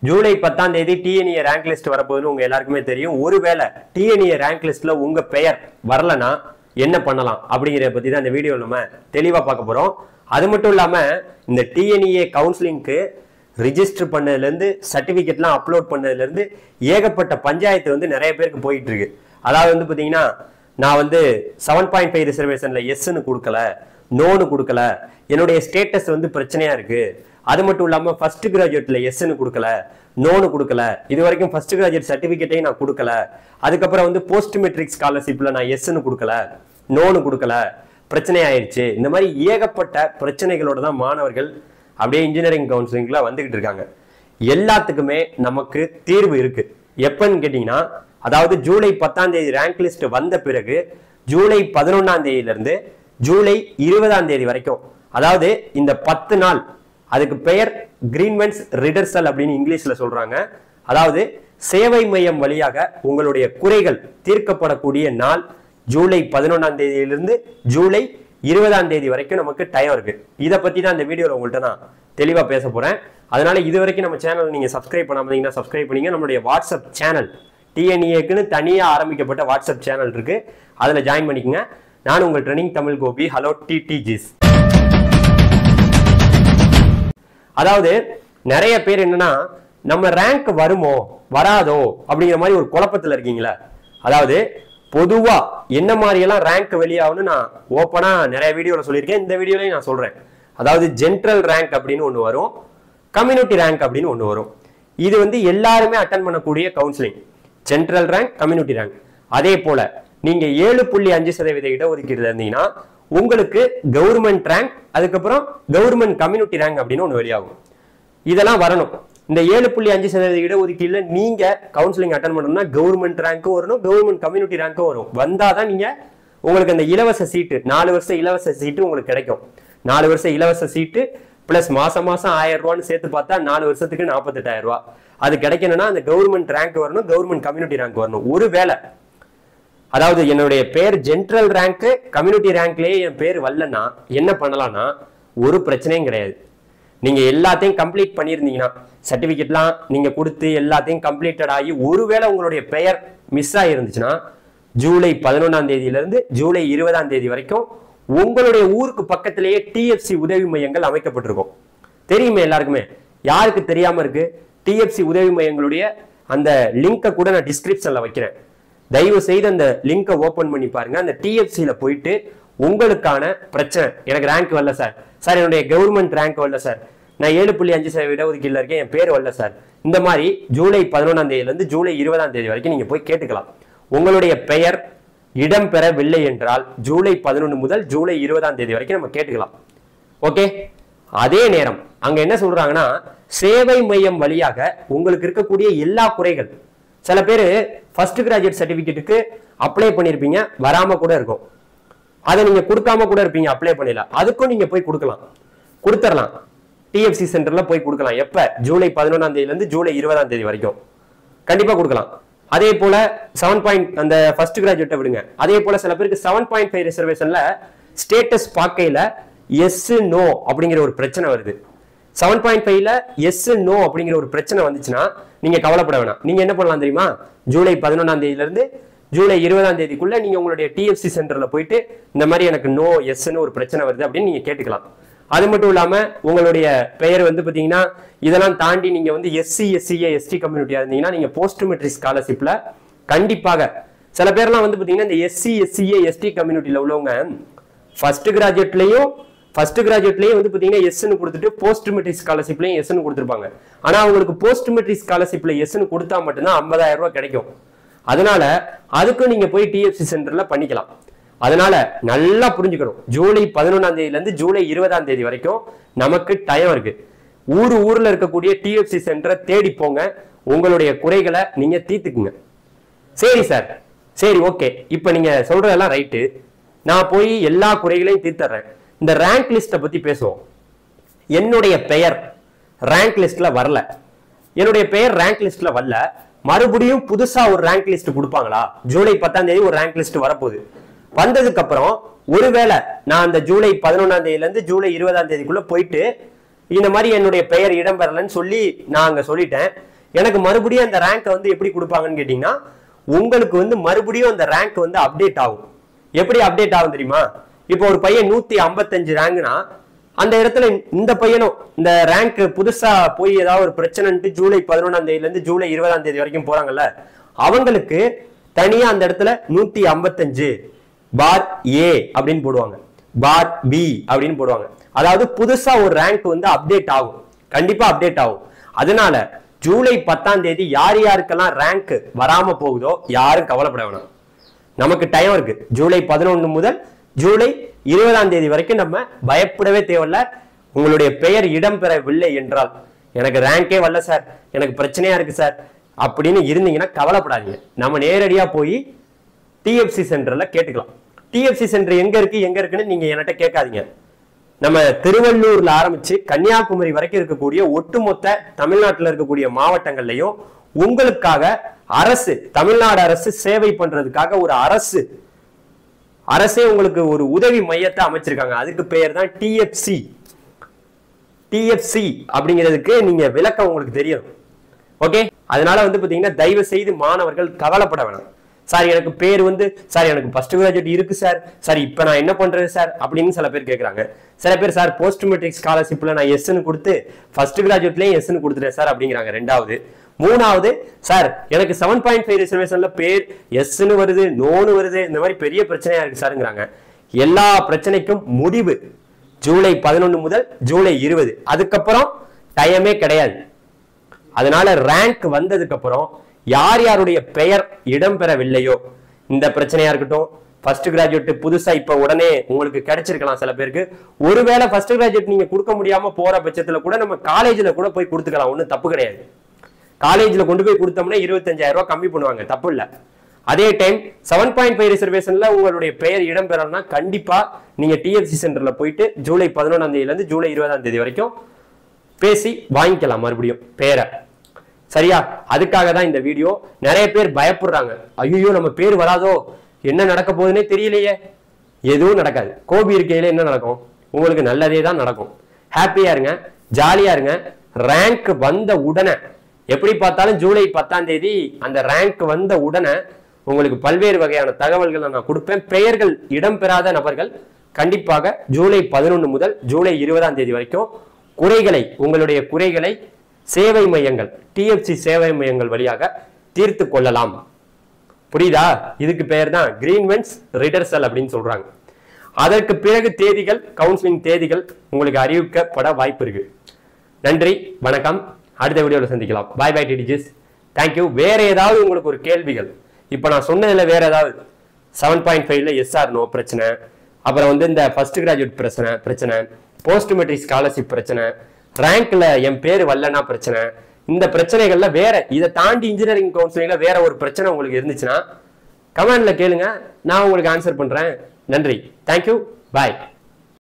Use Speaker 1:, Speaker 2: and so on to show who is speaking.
Speaker 1: ஜூலை 10ஆம் தேதி TNEA rank list வரப்போகுதுன்னு உங்க எல்லாருக்குமே தெரியும். ஒருவேளை டிஎன்இஏ ரேங்க் லிஸ்ட்ல உங்க பெயர் வரலனா என்ன பண்ணலாம் அப்படிங்கறத பத்தி தான் இந்த வீடியோ நம்ம தெளிவா பார்க்க போறோம். அது மட்டும் இல்லாம இந்த டிஎன்இஏ கவுன்சிலிங்க்கு ரிஜிஸ்டர் பண்ணதுல இருந்து சர்டிபிகேட்லாம் அப்லோட் பண்ணதுல இருந்து ஏகப்பட்ட பஞ்சாயத்து வந்து நிறைய பேருக்கு போயிட்டு இருக்கு. அதாவது வந்து பாத்தீங்கன்னா நான் வந்து 7.5 ரிசர்வேஷன்ல எஸ்ன்னு கொடுக்கல, நோன்னு கொடுக்கல, என்னுடைய ஸ்டேட்டஸ் வந்து பிரச்சனையா இருக்கு. அது மட்டும் இல்லாம ஃபர்ஸ்ட் கிராஜுவேட்ல எஸ்ன்னு கொடுக்கல, நோன்னு கொடுக்கல, இது வரைக்கும் ஃபர்ஸ்ட் கிராஜுவேட் சர்டிபிகேட்டையும் நான் கொடுக்கல. அதுக்கப்புறம் வந்து போஸ்ட் மெட்ரிக் ஸ்காலர்ஷிப்ல நான் எஸ்ன்னு கொடுக்கல, நோன்னு கொடுக்கல, பிரச்சனை ஆயிடுச்சு. இந்த மாதிரி ஏகப்பட்ட பிரச்சனைகளோட தான் மாணவர்கள் அப்படியே இன்ஜினியரிங் கவுன்சிலிங்ல வந்துகிட்டு இருக்காங்க. எல்லாத்துக்குமே நமக்கு தீர்வு இருக்கு. எப்பன்னு கேட்டீங்கன்னா, அதாவது ஜூலை 10ஆம் தேதி ரேங்க் லிஸ்ட் வந்த பிறகு ஜூலை 11ஆம் தேதியில இருந்து ஜூலை 20ஆம் தேதி வரைக்கும், அதாவது இந்த 10 நாள், அதுக்கு பெயர் கிரீன்வென்ஸ் ரிடர்சல் அப்படின்னு இங்கிலீஷ்ல சொல்றாங்க. அதாவது சேவை மையம் வழியாக உங்களுடைய குறைகள் தீர்க்கப்படக்கூடிய நாள் ஜூலை 11ஆம் தேதியிலிருந்து ஜூலை 20ஆம் தேதி வரைக்கும் நமக்கு டைம் இருக்கு. இதை பத்தி தான் இந்த வீடியோல உங்கள்கிட்ட நான் தெளிவா பேச போறேன். அதனால இது வரைக்கும் நம்ம சேனல் நீங்க சப்ஸ்கிரைப் பண்ணாம சப்ஸ்கிரைப் பண்ணீங்க. நம்மளுடைய வாட்ஸ்அப் சேனல் டிஎன்இஏக்குன்னு தனியா ஆரம்பிக்கப்பட்ட வாட்ஸ்அப் சேனல் இருக்கு, அதுல ஜாயின் பண்ணிக்கங்க. நான் உங்கள் ட்ரெயினிங் தமிழ் கோபி. ஹலோ டிடிஜிஸ். அதாவது நிறைய பேர் என்னன்னா, நம்ம ரேங்க் வருமோ வராதோ அப்படிங்கிற மாதிரி ஒரு குழப்பத்துல இருக்கீங்களா? அதாவது பொதுவா என்ன மாதிரி எல்லாம் ரேங்க் வெளியாகும்னு நான் ஓப்பனா நிறைய வீடியோல சொல்லியிருக்கேன். இந்த வீடியோலயும் நான் சொல்றேன். அதாவது ஜென்ரல் ரேங்க் அப்படின்னு ஒண்ணு வரும், கம்யூனிட்டி ரேங்க் அப்படின்னு ஒண்ணு வரும். இது வந்து எல்லாருமே அட்டன் பண்ணக்கூடிய counselling. General rank, community rank. அதே போல நீங்க 7.5% இடஒதுக்கீடு இருந்தீங்கன்னா உங்களுக்கு கவர்மெண்ட் ரேங்க், அதுக்கப்புறம் கவர்மெண்ட் கம்யூனிட்டி ரேங்க் அப்படின்னு ஒண்ணு வெளியாகும். இதெல்லாம் வரணும். இந்த 7.5% இடஒதுக்கீடுல நீங்க கவுன்சிலிங் அட்டன் பண்ணணும்னா கவர்மெண்ட் ரேங்க்கும் வரணும், கவர்மெண்ட் கம்யூனிட்டி ரேங்க்கும் வரும். வந்தாதான் நீங்க உங்களுக்கு அந்த இலவச சீட்டு, 4 வருஷம் இலவச சீட்டு உங்களுக்கு கிடைக்கும். 4 வருஷம் இலவச சீட்டு பிளஸ் மாசம் 1000 ரூபான்னு சேர்த்து பார்த்தா 4 வருஷத்துக்கு 48,000 ரூபாய். அது கிடைக்கணும்னா அந்த கவர்மெண்ட் ரேங்க் வரணும், கவர்மெண்ட் கம்யூனிட்டி ரேங்க் வரணும். ஒருவேளை அதாவது என்னுடைய பேர் ஜென்ரல் ரேங்க், கம்யூனிட்டி ரேங்க்லயே என் பேர் வரலன்னா என்ன பண்ணலாம்னா, ஒரு பிரச்சனையும் கிடையாது. நீங்க எல்லாத்தையும் கம்ப்ளீட் பண்ணியிருந்தீங்கன்னா, சர்டிபிகேட்லாம் நீங்க கொடுத்து எல்லாத்தையும் கம்ப்ளீட்டட் ஆகி ஒருவேளை உங்களுடைய பெயர் மிஸ் ஆகிருந்துச்சுன்னா ஜூலை 11ஆம் தேதியில இருந்து ஜூலை 20ஆம் தேதி வரைக்கும் உங்களுடைய ஊருக்கு பக்கத்திலேயே டிஎஃப்சி உதவி மையங்கள் அமைக்கப்பட்டிருக்கும். தெரியுமே எல்லாருக்குமே. யாருக்கு தெரியாம இருக்கு? டிஎஃப்சி உதவி மையங்களுடைய அந்த லிங்கை கூட நான் டிஸ்கிரிப்ஷன்ல வைக்கிறேன். தயவு செய்து அந்த லிங்கை ஓபன் பண்ணி பாருங்க. அந்த டிஎஃப்சியில போயிட்டு உங்களுக்கான பிரச்சனை, எனக்கு ரேங்க் வரல சார், சார் என்னுடைய கவர்மெண்ட் ரேங்க் வரல சார், நான் 7.5% இடஒதுக்கீடுல இருக்கேன், என் பேர் வரல சார், இந்த மாதிரி ஜூலை 11ஆம் தேதியில இருந்து ஜூலை 20ஆம் தேதி வரைக்கும் நீங்க போய் கேட்டுக்கலாம். உங்களுடைய பெயர் இடம்பெறவில்லை என்றால் ஜூலை 11 முதல் ஜூலை 20ஆம் தேதி வரைக்கும் நம்ம கேட்டுக்கலாம். ஓகே. அதே நேரம் அங்க என்ன சொல்றாங்கன்னா, சேவை மையம் வழியாக உங்களுக்கு இருக்கக்கூடிய எல்லா குறைகள், சில பேர் ஃபர்ஸ்ட் கிராஜுவேட் சர்டிபிகேட்டுக்கு அப்ளை பண்ணிருப்பீங்க, வராம கூட இருக்கும். அதை நீங்க கொடுக்காம கூட இருப்பீங்க, அப்ளை பண்ணல, அதுக்கும் நீங்க போய் கொடுக்கலாம், கொடுத்துடலாம். டிஎஃப்சி சென்டர்ல போய் கொடுக்கலாம். எப்ப? ஜூலை 11ஆம் தேதியில இருந்து ஜூலை 20ஆம் தேதி வரைக்கும் கண்டிப்பா கொடுக்கலாம். அதே போல 7. அந்த ஃபர்ஸ்ட் கிராஜுவேட்டை விடுங்க. அதே போல சில பேருக்கு 7.5 ரிசர்வேஷன்ல ஸ்டேட்டஸ் பார்க்கையில எஸ் நோ அப்படிங்கிற ஒரு பிரச்சனை வருது. 7.5ல எஸ் நோ அப்படிங்கிற ஒரு பிரச்சனை வந்துச்சுன்னா நீங்க கவலைப்பட வேணாம். நீங்க என்ன பண்ணலாம் தெரியுமா? ஜூலை 11ஆம் தேதியில இருந்து ஜூலை 20ஆம் தேதிக்குள்ள நீங்க உங்களுடைய டிஎஃப்சி சென்டர்ல போயிட்டு இந்த மாதிரி எனக்கு நோ எஸ்ன்னு ஒரு பிரச்சனை வருது அப்படின்னு நீங்க கேட்டுக்கலாம். அது மட்டும் இல்லாம உங்களுடைய பெயர் வந்து பாத்தீங்கன்னா இதெல்லாம் தாண்டி நீங்க வந்து எஸ்சி, எஸ்சிஏ, எஸ்டி கம்யூனிட்டியா இருந்தீங்கன்னா நீங்க போஸ்ட் மெட்ரிக் ஸ்காலர்ஷிப்ல கண்டிப்பாக சில பேர்லாம் வந்து பாத்தீங்கன்னா இந்த எஸ்சி, எஸ்சிஏ, எஸ்டி கம்யூனிட்டியில உள்ளவங்க ஃபர்ஸ்ட் கிராஜுவேட்லயும் வந்து பாத்தீங்கன்னா எஸ்ன்னு கொடுத்துட்டு போஸ்ட் மெட்ரிக் ஸ்காலர்ஷிப்லயும் எஸ்ன்னு கொடுத்துருப்பாங்க. ஆனா அவங்களுக்கு போஸ்ட் மெட்ரிக் ஸ்காலர்ஷிப்ல எஸ்ன்னு கொடுத்தா மட்டும்தான் 50,000 ரூபாய் கிடைக்கும். அதனால அதுக்கும் நீங்க போய் டிஎஃப்சி சென்டர்ல பண்ணிக்கலாம். அதனால நல்லா புரிஞ்சுக்கணும், ஜூலை 11ஆம் தேதியில இருந்து ஜூலை 20ஆம் தேதி வரைக்கும் நமக்கு டைம் இருக்கு. ஊர்ல இருக்கக்கூடிய டிஎஃப்சி சென்டரை தேடி போங்க, உங்களுடைய குறைகளை நீங்க தீர்த்துக்குங்க. சரி சார், சரி ஓகே, இப்ப நீங்க சொல்றதெல்லாம் ரைட்டு, நான் போய் எல்லா குறைகளையும் தீர்த்தறேன். இந்த ரேங்க் லிஸ்ட பத்தி பேசுவோம். என்னுடைய பெயர் ரேங்க் லிஸ்ட்ல வரல, என்னுடைய பெயர் ரேங்க் லிஸ்ட்ல வரல, மறுபடியும் புதுசா ஒரு ரேங்க் லிஸ்ட் கொடுப்பாங்களா? ஜூலை 10ஆம் தேதி ஒரு ரேங்க் லிஸ்ட் வரப்போகுது. வந்ததுக்கு அப்புறம் ஒருவேளை நான் அந்த ஜூலை 11ஆம் தேதியில இருந்து ஜூலை 20ஆம் தேதிக்குள்ள போயிட்டு இந்த மாதிரி என்னுடைய பெயர் இடம்பெறலன்னு சொல்லி நான் அங்க சொல்லிட்டேன், எனக்கு மறுபடியும் அந்த ரேங்கை வந்து எப்படி கொடுப்பாங்கன்னு கேட்டீங்கன்னா, உங்களுக்கு வந்து மறுபடியும் அந்த ரேங்க் வந்து அப்டேட் ஆகும். எப்படி அப்டேட் ஆகும் தெரியுமா? இப்போ ஒரு பையன் 155 ரேங்க்னா அந்த இடத்துல இந்த பையனும் இந்த ரேங்க் புதுசா போய் ஏதாவது ஒரு பிரச்சனைன்ட்டு ஜூலை 11ஆம் தேதியில இருந்து ஜூலை 20ஆம் தேதி வரைக்கும் போறாங்கல்ல, அவங்களுக்கு தனியா அந்த இடத்துல 155 பார் ஏ அப்படின்னு போடுவாங்க, பார் பி அப்படின்னு போடுவாங்க. அதாவது புதுசா ஒரு ரேங்க் வந்து அப்டேட் ஆகும், கண்டிப்பா அப்டேட் ஆகும். அதனால ஜூலை 10ஆம் தேதி யார் யாருக்கெல்லாம் ரேங்க் வராம போகுதோ யாரும் கவலைப்பட வேணாம். நமக்கு டைம் இருக்கு. ஜூலை 11 முதல் ஜூலை 20ஆம் தேதி வரைக்கும் நம்ம பயப்படவே தேவையில்ல. உங்களுடைய பெயர் இடம்பெறவில்லை என்றால், எனக்கு ரேங்கே வரல சார், எனக்கு பிரச்சனையா இருக்கு சார் அப்படின்னு இருந்தீங்கன்னா கவலைப்படாதீங்க. நம்ம நேரடியா போய் டிஎஃப்சி சென்டர்ல கேட்டுக்கலாம். டிஎஃப்சி சென்டர் எங்க இருக்குன்னு நீங்க என்கிட்ட கேட்காதீங்க. நம்ம திருவள்ளூர்ல ஆரம்பிச்சு கன்னியாகுமரி வரைக்கும் இருக்கக்கூடிய ஒட்டுமொத்த தமிழ்நாட்டில் இருக்கக்கூடிய மாவட்டங்கள்லயும் உங்களுக்காக அரசு, தமிழ்நாடு அரசு சேவை பண்றதுக்காக ஒரு அரசே உங்களுக்கு ஒரு உதவி மையத்தை அமைச்சிருக்காங்க. அதுக்கு பெயர் தான் டிஎஃப்சி. டிஎஃப்சி அப்படிங்கிறதுக்கு நீங்க விளக்கம் உங்களுக்கு தெரியும். ஓகே, அதனால வந்து பாத்தீங்கன்னா தயவு செய்து மாணவர்கள் கவலைப்பட வேணாம். சார் எனக்கு பேர் வந்து சார் எனக்கு ஃபர்ஸ்ட் கிராஜுவேட் இருக்கு சார், சார் இப்போ நான் என்ன பண்றது சார் அப்படின்னு சில பேர் கேட்குறாங்க. சில பேர் சார் போஸ்ட் மெட்ரிக் ஸ்காலர்ஷிப்ல நான் எஸ்ன்னு கொடுத்து ஃபர்ஸ்ட் கிராஜுவேட்லயும் எஸ்ன்னு கொடுத்துட்டேன் சார் அப்படிங்கிறாங்க. ரெண்டாவது. மூணாவது, சார் எனக்கு 7.5 ரிசர்வேஷன்ல பேர் எஸ்ன்னு வருது, நோன்னு வருது, இந்த மாதிரி பெரிய பிரச்சனையா இருக்கு சாருங்கிறாங்க. எல்லா பிரச்சனைக்கும் முடிவு ஜூலை 11 முதல் ஜூலை 20. அதுக்கப்புறம் டைமே கிடையாது. அதனால ரேங்க் வந்ததுக்கு அப்புறம் யார் யாருடைய பெயர் இடம்பெறவில்லையோ, இந்த பிரச்சனையா இருக்கட்டும், ஃபர்ஸ்ட் கிராஜுவேட் புதுசா இப்ப உடனே உங்களுக்கு கிடைச்சிருக்கலாம் சில பேருக்கு. ஒருவேளை ஃபர்ஸ்ட் கிராஜுவேட் நீங்க கொடுக்க முடியாம போற பட்சத்துல கூட நம்ம காலேஜ்ல கூட போய் கொடுத்துக்கலாம், ஒன்றும் தப்பு கிடையாது. காலேஜ்ல கொண்டு போய் கொடுத்தோம்னா 25,000 ரூபாய் கம்மி பண்ணுவாங்க, தப்பு இல்ல. அதே டைம் 7.5 ரிசர்வேஷன்ல உங்களுடைய பெயர் இடம்பெறணும்னா கண்டிப்பா நீங்க டிஎஃப்சி சென்டர்ல போயிட்டு ஜூலை 11ஆம் தேதியில இருந்து ஜூலை 20ஆம் தேதி வரைக்கும் பேசி வாங்கிக்கலாம் மறுபடியும் பேரை. சரியா? அதுக்காக தான் இந்த வீடியோ. நிறைய பேர் பயப்படுறாங்க, ஐயோ நம்ம பேர் வராதோ, என்ன நடக்க போகுதுன்னே தெரியலையே. எதுவும் நடக்காது. கோபி இருக்கையில என்ன நடக்கும்? உங்களுக்கு நல்லதே தான் நடக்கும். ஹாப்பியா இருங்க, ஜாலியா இருங்க. ரேங்க் வந்த உடனே, எப்படி பார்த்தாலும் ஜூலை 10ஆம் தேதி அந்த ரேங்க் வந்த உடனே உங்களுக்கு பல்வேறு வகையான தகவல்களை நான் கொடுப்பேன். பெயர்கள் இடம்பெறாத நபர்கள் கண்டிப்பாக ஜூலை 11 முதல் ஜூலை 20ஆம் தேதி வரைக்கும் உங்களுடைய குறைகளை சேவை மையங்கள், டிஎஃப்சி சேவை மையங்கள் வழியாக தீர்த்து கொள்ளலாம். புரியுதா? இதுக்கு பெயர் தான் கிரீன்வென்ஸ் ரிடர்சல் அப்படின்னு சொல்றாங்க. அதற்கு பிறகு தேதிகள், கவுன்சிலிங் தேதிகள் உங்களுக்கு அறிவிக்கப்பட வாய்ப்பு இருக்கு. நன்றி, வணக்கம். அடுத்த வீடியோவில் சந்திக்கலாம். பாய் பாய் டிடிஜிஸ். தேங்க்யூ. வேற ஏதாவது உங்களுக்கு ஒரு கேள்விகள், இப்போ நான் சொன்னதுல வேற ஏதாவது 7.5ல எஸ்ஆர் நோ பிரச்சனை, அப்புறம் வந்து இந்த ஃபர்ஸ்ட் கிராஜுவேட் பிரச்சனை, போஸ்ட் மெட்ரிக் ஸ்காலர்ஷிப் பிரச்சனை, ரேங்க்ல என் பேர் வரலன்னா பிரச்சனை, இந்த பிரச்சனைகள்ல வேற இதை தாண்டி இன்ஜினியரிங் கவுன்சிலிங்ல வேற ஒரு பிரச்சனை உங்களுக்கு இருந்துச்சுன்னா கமெண்ட்ல கேளுங்க, நான் உங்களுக்கு ஆன்சர் பண்றேன். நன்றி, தேங்க்யூ, பாய்.